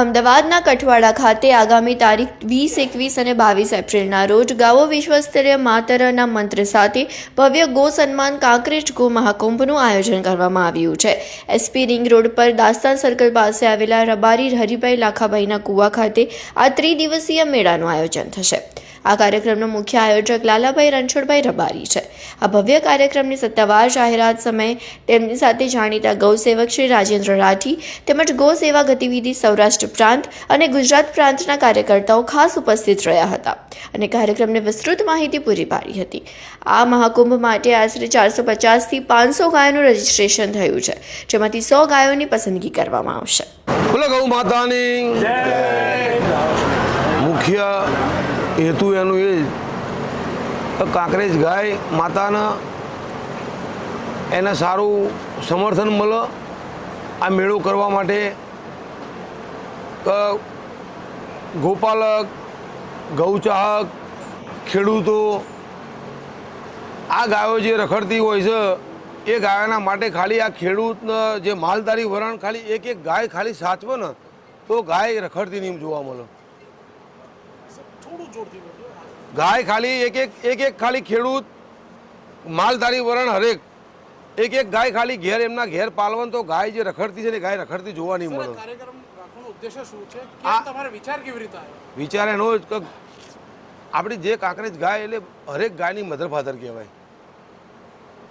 અમદાવાદના કઠવાડા ખાતે આગામી તારીખ 20, 21 અને 22 એપ્રિલના રોજ ગાવો વિશ્વસ્તરીય માતરના મંત્ર સાથે ભવ્ય ગો સન્માન કાંકરેજ ગો મહાકુંભનું આયોજન કરવામાં આવ્યું છે। એસપી રિંગ રોડ પર દાસ્તાન સર્કલ પાસે આવેલા રબારી હરિભાઈ લાખાભાઈના કુવા ખાતે આ ત્રિદિવસીય મેળાનું આયોજન થશે। આ કાર્યક્રમનો મુખ્ય આયોજક લાલાભાઈ રણછોડભાઈ રબારી છે। આ ભવ્ય કાર્યક્રમની સત્તાવાર જાહેરાત સમયે તેમની સાથે જાણીતા ગૌસેવક શ્રી રાજેન્દ્ર રાઠી તેમજ ગૌ સેવા ગતિવિધિ સૌરાષ્ટ્ર પ્રાંત અને ગુજરાત પ્રાંતના કાર્યકર્તાઓ ખાસ ઉપસ્થિત રહ્યા હતા અને કાર્યક્રમને વિસ્તૃત માહિતી પૂરી પાડી હતી। આ મહાકુંભ માટે આશરે 450 થી 500 ગાયોનું રજીસ્ટ્રેશન થયું છે, જેમાંથી 100 ગાયોની પસંદગી કરવામાં આવશે। બોલો ગૌ માતાની મુખ્ય હેતુ એનું એ કાંકરેજ ગાય માતાના એને સારું સમર્થન મળે આ મેળો કરવા માટે ગોપાલક ગૌચાહક ખેડૂતો આ ગાયો જે રખડતી હોય છે એ ગાયોના માટે ખાલી આ ખેડૂતને જે માલધારી વરણ ખાલી એક ગાય ખાલી સાચવે ને તો ગાય રખડતી નહીં જોવા મળે। ગાય ખાલી એક ખાલી ખેડૂત માલધારી વરણ હરેક એક ગાય ખાલી ઘેર એમના ઘેર પાલવન તો ગાય જે રખડતી છે ને ગાય રખડતી જોવા નહીં મળે। વિચાર એનો જ કે આપણી જે કાંકરેજ ગાય એટલે હરેક ગાયની મધર ફાધર કહેવાય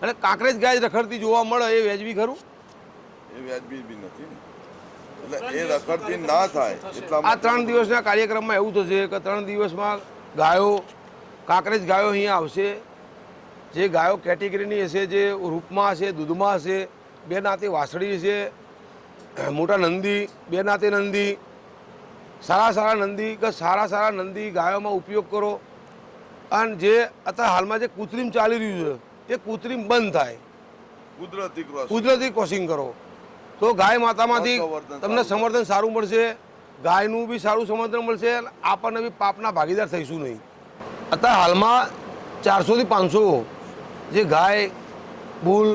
અને કાંકરેજ ગાય રખડતી જોવા મળે એ વ્યાજબી ખરું? એ વ્યાજબી બી નથી ને, એટલે એ રખડતી ના થાય એટલા આ 3 દિવસના કાર્યક્રમમાં એવું થશે કે 3 દિવસમાં ગાયો કાંકરેજ ગાયો અહીંયા આવશે। જે ગાયો કેટેગરીની હશે, જે રૂપમાં હશે, દૂધમાં હશે, બે નાતે વાસળી હશે, મોટા નંદી, બે નાતે નંદી, સારા નંદી કે સારા નંદી ગાયોમાં ઉપયોગ કરો અને જે અત્યારે હાલમાં જે કૃત્રિમ ચાલી રહ્યું છે એ કૃત્રિમ બંધ થાય, કુદરતી ક્રોસિંગ કરો તો ગાય માતામાંથી તમને સમર્થન સારું મળશે, ગાયનું બી સારું સમર્થન મળશે અને આપણને બી પાપના ભાગીદાર થઈશું નહીં। અત્યારે હાલમાં 400 થી 500 જે ગાય બુલ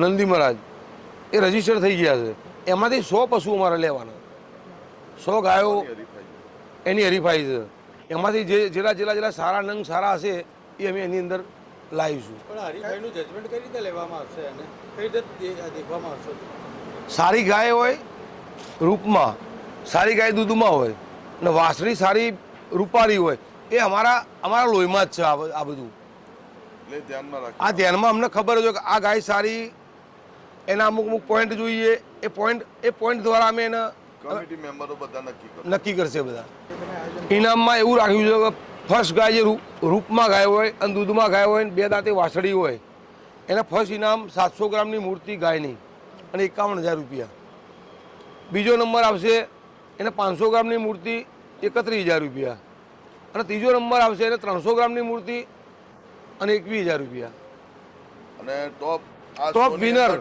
નંદી મહારાજ એ રજીસ્ટર થઈ ગયા છે, એમાંથી 100 પશુ અમારે લેવાના, 100 ગાયો એની હરીફાઈ છે। એમાંથી જેટલા સારા નંગ સારા હશે એ અમે એની અંદર લાવીશું। સારી ગાય હોય રૂપમાં, સારી ગાય દૂધમાં હોય અને વાસળી સારી રૂપારી હોય એ અમારા લોહીમાં જ છે આ બધું। આ ધ્યાનમાં અમને ખબર છે કે આ ગાય સારી, એના અમુક પોઈન્ટ જોઈએ, એ પોઈન્ટ દ્વારા અમે એને કમિટી મેમ્બરો બધા નક્કી કરશે। બધા ઇનામમાં એવું રાખ્યું છે કે ફર્સ્ટ ગાય જે રૂપમાં ગાય હોય અને દૂધમાં ગાય હોય, બે દાંતે વાસળી હોય, એને ફર્સ્ટ ઇનામ 700 ગ્રામની મૂર્તિ ગાયની અને 51,000 રૂપિયા। બીજો નંબર આવશે એને 500 ગ્રામની મૂર્તિ 31,000 રૂપિયા અને ત્રીજો નંબર આવશે એને 300 ગ્રામની મૂર્તિ અને 21,000 રૂપિયા। અને ટોપ વિનર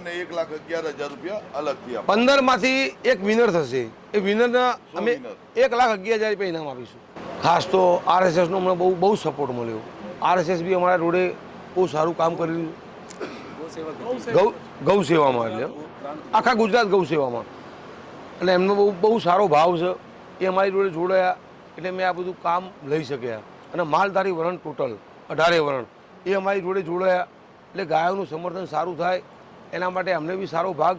ને 1,11,000 રૂપિયા અલગથી 15 માંથી એક વિનર થશે। એ વિનરને અમે 1,11,000 રૂપિયા ઇનામ આપીશું। ખાસ તો RSSનો અમને બહુ સપોર્ટ મળ્યો। RSS બી અમારા રોડે બહુ સારું કામ કરી રહ્યું ગૌ સેવામાં, એટલે આખા ગુજરાત ગૌ સેવામાં, અને એમનો બહુ સારો ભાવ છે એ અમારી જોડે જોડાયા એટલે મેં આ બધું કામ લઈ શક્યા। અને માલધારી વરણ ટોટલ 18 વરણ એ અમારી જોડે જોડાયા એટલે ગાયોનું સમર્થન સારું થાય એના માટે અમને બી સારો ભાગ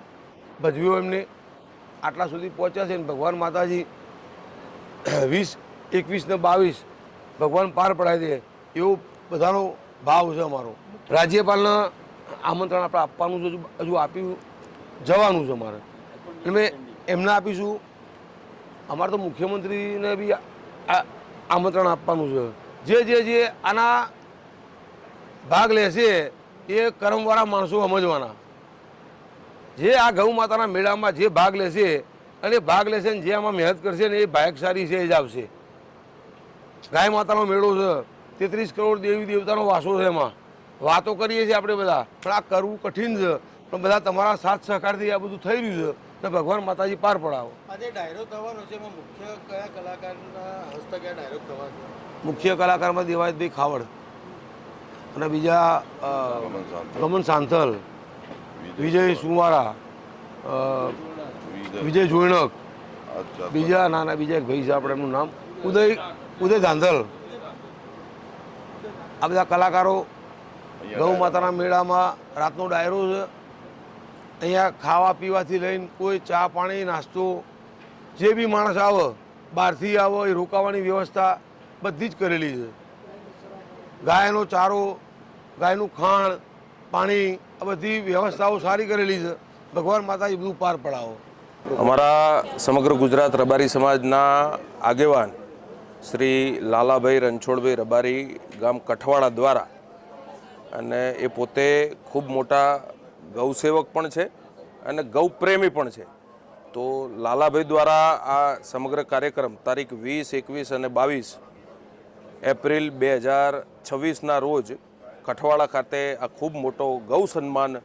ભજવ્યો। એમને આટલા સુધી પહોંચ્યા છે ને ભગવાન માતાજી 20, 21 ને 22 ભગવાન પાર પડાવી દે એવો બધાનો ભાવ છે અમારો। રાજ્યપાલને આમંત્રણ આપણે આપવાનું છે, હજુ આપ્યું જવાનું છે અમારે, એટલે મેં એમને આપીશું। અમારે તો મુખ્યમંત્રીને બી આમંત્રણ આપવાનું છે। જે આના ભાગ લેશે એ કર્મવાળા માણસો સમજવાના, જે આ ગૌ માતાના મેળામાં જે ભાગ લેશે અને ભાગ લેશે ને જે આમાં મહેનત કરશે ને એ ભાગ્યશાળી છે, એ જ આવશે। ગાય માતાનો મેળો છે, 33 કરોડ દેવી દેવતાનો વાસો છે, એમાં વાતો કરીએ છીએ આપણે બધા, પણ આ કરવું કઠિન છે, પણ બધા તમારા સાથ સહકારથી આ બધું થઈ રહ્યું છે ને ભગવાન માતાજી પાર પડાવો। આજે ડાયરો થવાનો છે, એમાં મુખ્ય કયા કલાકારના હસ્તક આ ડાયરો થવાનો? મુખ્ય કલાકારમાં દેવાયતભાઈ ખાવડ અને બીજા ગમન સાંથલ, વિજય સુવારા, વિજય જોઈણક, અચ્છા બીજા નાના બીજા એક ભાઈ છે આપણે, એમનું નામ ઉદય ધાંધલ. આ બધા કલાકારો ગૌ માતાના મેળામાં રાતનો ડાયરો છે. અહીંયા ખાવા પીવાથી લઈને કોઈ ચા પાણી નાસ્તો જે બી માણસ આવે બહારથી આવે એ રોકાવાની વ્યવસ્થા બધી જ કરેલી છે. ગાયનો ચારો, ગાયનું ખાણ, પાણી, આ બધી વ્યવસ્થાઓ સારી કરેલી છે. ભગવાન માતાજી બધું પાર પડાવો. અમારા સમગ્ર ગુજરાત રબારી સમાજના આગેવાન શ્રી લાલાભાઈ રણછોડભાઈ રબારી ગામ કઠવાડા દ્વારા, અને એ પોતે ખૂબ મોટા ગૌસેવક પણ છે અને ગૌપ્રેમી પણ છે. તો લાલાભાઈ દ્વારા આ સમગ્ર કાર્યક્રમ તારીખ 20, 21 અને 22 એપ્રિલ 2026ના રોજ કઠવાડા ખાતે આ ખૂબ મોટો ગૌ સન્માન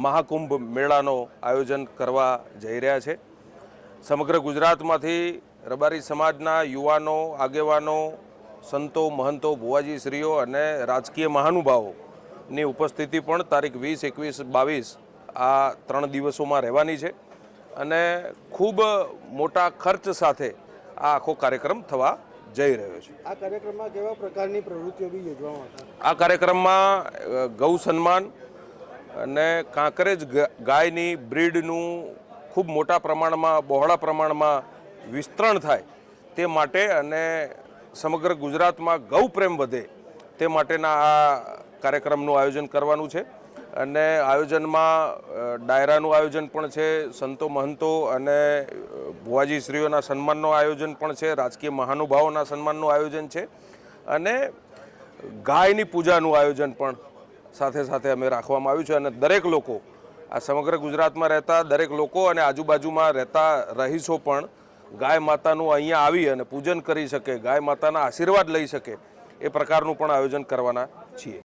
મહાકુંભ મેળાનો આયોજન કરવા જઈ રહ્યા છે. સમગ્ર ગુજરાતમાંથી રબારી સમાજના યુવાનો, આગેવાનો, સંતો, મહંતો, ભુવાજી શ્રીઓ અને રાજકીય મહાનુભાવોની ઉપસ્થિતિ પણ તારીખ 20, 21, 22 આ 3 દિવસોમાં રહેવાની છે અને ખૂબ મોટા ખર્ચ સાથે આ આખો કાર્યક્રમ થવા જઈ રહ્યો છે. આ કાર્યક્રમમાં કેવા પ્રકારની પ્રવૃત્તિઓ બી યોજવામાં આવશે? આ કાર્યક્રમમાં ગૌ સન્માન અને કાંકરેજ ગાયની બ્રીડનું ખૂબ મોટા પ્રમાણમાં, બહોળા પ્રમાણમાં વિસ્તરણ થાય તે માટે અને સમગ્ર ગુજરાતમાં ગૌ પ્રેમ વધે તે માટેના આ કાર્યક્રમનું આયોજન કરવાનું છે. અને આયોજનમાં ડાયરાનું આયોજન પણ છે, સંતો મહંતો અને ભુવાજી શ્રીઓના સન્માનનું આયોજન પણ છે, રાજકીય મહાનુભાવોના સન્માનનું આયોજન છે અને ગાયની પૂજાનું આયોજન પણ સાથે સાથે અમે રાખવામાં આવ્યું છે. અને દરેક લોકો, આ સમગ્ર ગુજરાતમાં રહેતા દરેક લોકો અને આજુબાજુમાં રહેતા રહીશો પણ ગાય માતાનું અહીંયા આવી અને પૂજન કરી શકે, ગાય માતાના આશીર્વાદ લઈ શકે એ પ્રકારનું પણ આયોજન કરવાના છીએ.